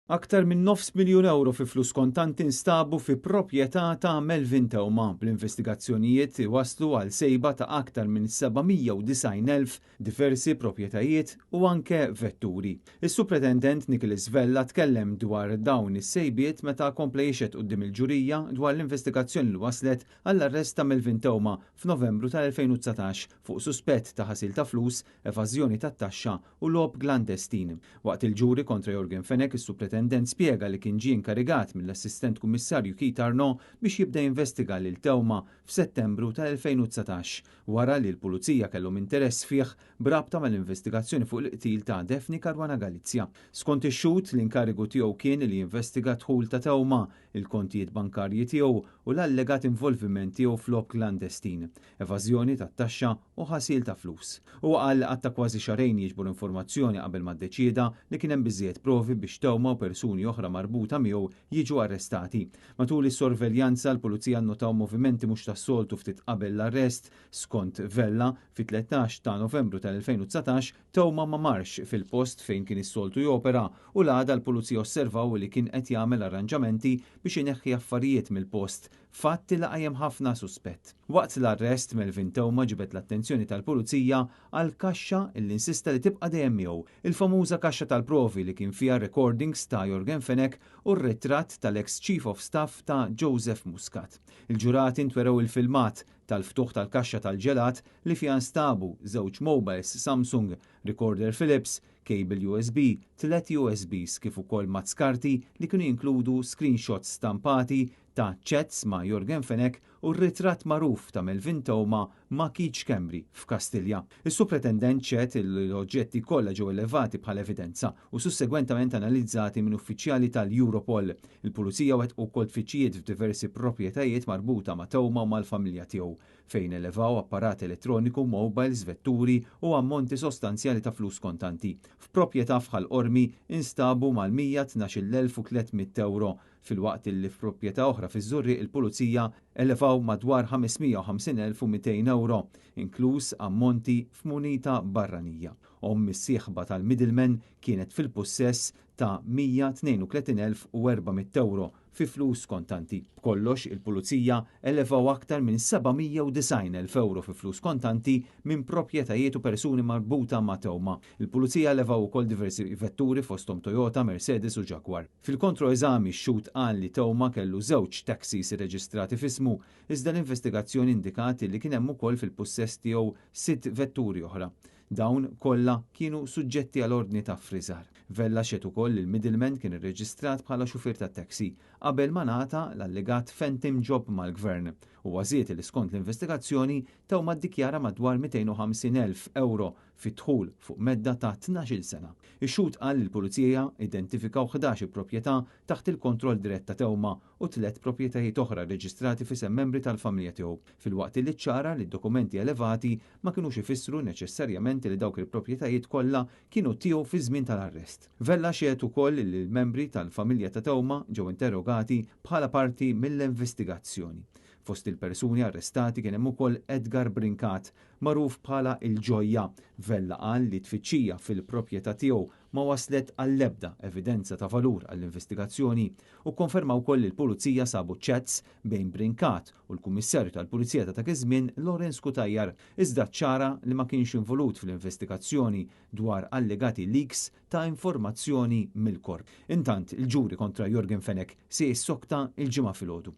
Aktar minn €500,000 fi flus kontanti nstabu fi proprjetà ta' Melvin Tewma bl-investigazzjonijiet waslu għal sejba ta' aktar minn 790,000 diversi proprjetajiet u anke vetturi. Is-Supretendent Nicholas Vella tkellem dwar dawn is-sejbiet meta kompla jixed quddiem il-ġurija dwar l-investigazzjoni li waslet għall-arrest ta' Melvin Tewma f'Novembru tal-2019 fuq suspett ta' ħasil ta' flus, evażjoni tat-taxxa u logħob klandestin. Waqt il-ġuri kontra Jorgen Fenek, is-Supretendent spjega li kien ġie inkarigat mill-Assistent Kummissarju Keith Arnaud biex jibda jinvestiga lil Tewma f'Settembru tal-2019 wara li l-Pulizija kellhom interess fih b'rabta mal-investigazzjoni fuq il-qtil ta' Daphne Caruana Galizia. Skont ix-xhud l-inkarigu tiegħu kien li jinvestiga dħul ta' Tewma, il-kontijiet bankarji tiegħu u l-allegat involviment tiegħu f'logħob klandestin, evażjoni tat-taxxa u ħasil ta' flus. U qal għatta kważi xarejn jiġbor informazzjoni qabel ma ddeċieda li kien hemm biżżejjed provi biex Tewma u persuni oħra marbuta miegħu jiġu arrestati. Matul is-sorveljanza l-Pulizija nnotaw movimenti mhux tas-soltu ftit qabel l-arrest. Skont Vella, fit-13 ta' Novembru tal-2019 Tewma ma marx fil-post fejn kien is-soltu jopera u l-għada l-Pulizija osservaw li kien qed jagħmel arranġamenti biex ineħħi affarijiet mill-post, fatti li qajjem ħafna suspett. Waqt l-arrest Melvin Tewma ġibet l-attenzjoni tal-Pulizija għal kaxxa li insista li tibqa' dejjem miegħu, il-famuża kaxxa tal-provi li kien fiha recordings ta' Jorgen Fenek u r-ritratt tal-ex Chief of Staff ta' Joseph Muscat. Il-ġurati ntwerew il-filmat tal-ftuħ tal-kaxxa tal-ġelat li fiha nstabu żewġ mobiles Samsung, recorder Philips, cable USB, 3 USBs kif ukoll mazkarti li kienu jinkludu screenshots stampati ta' chats ma' Jorgen Fenek u r-ritratt magħruf ta' Melvin Tewma ma' Keith Schembri f'Kastilja. Is-Supretendent ċed l-oġġetti kollha ġew elevati bħala evidenza u sussegwentament analizzati minn uffiċjali tal-Europol. Il-Pulizija wettqu wkoll tfittxijiet f'diversi proprjetajiet marbuta ma' Tewma u mal-familja tiegħu fejn elevaw apparat elettroniku, mobiles, vetturi u ammonti sostanzjali ta' flus kontanti. F'proprjetà f'Ħal Qormi instabu mal-112,300 € fil-waqt li f'proprjetà oħra fiż-Żurri il-Pulizija elevaw madwar 550,200 €, inkluż ammonti f'munita barranija. Mis-sieħba tal-middleman kienet fil-possess ta' 132,400 € fi flus kontanti. B'kollox il-Pulizija elevaw aktar minn 790,000 € fi flus kontanti minn proprjetajiet u persuni marbuta ma' Tewma. Il-Pulizija elevaw ukoll diversi vetturi fosthom Toyota, Mercedes u Jaguar. Fil-kontroeżami x-xhud qal li Tewma kellu żewġ taxis irreġistrati f'ismu, iżda l-investigazzjoni indikat li kien hemm ukoll fil-possess tiegħu 6 vetturi oħra. Dawn kollha kienu suġġetti għal ordni ta' friżar. Vella xed ukoll il-middleman kien irreġistrat bħala xufier tat-taxi qabel ma ngħata l-allegat phantom job mal-gvern u għażiet li skont l-investigazzjoni Tewma ddikjara madwar 250,000 € fi dħul fuq medda ta' 12 sena. Ix-xhud qal li l-Pulizija identifikaw 11 proprjetà taħt il-kontroll dirett ta' Tewma u 3 proprjetajiet oħra reġistrati f'isem membri tal-familja tiegħu, filwaqt li ċara li d-dokumenti elevati ma kinux ifissru neċessarjament li dawk il-proprjetajiet kollha kienu tiegħu fi żmien tal-arrest. Vella xehed ukoll li l-membri tal-familja ta' Tewma ġew interrogati bħala parti mill-investigazzjoni. Fost il-persuni arrestati kien hemm ukoll Edgar Brincat, magħruf bħala il-Ġojja. Vella qal li tfittxija fil-proprjetà tiegħu ma waslet għall-ebda evidenza ta' valur għall-investigazzjoni u konferma wkoll li l-Pulizija sabu chats bejn Brincat u l-Kummissarju tal-Pulizija ta' dak iż-żmien Lawrence Kutajjar, iżda ċara li ma kienx involut fl-investigazzjoni dwar allegati leaks ta' informazzjoni mill-korp. Intant il-ġuri kontra Jorgen Fenek se jissokta il-ġimgħa filgħodu.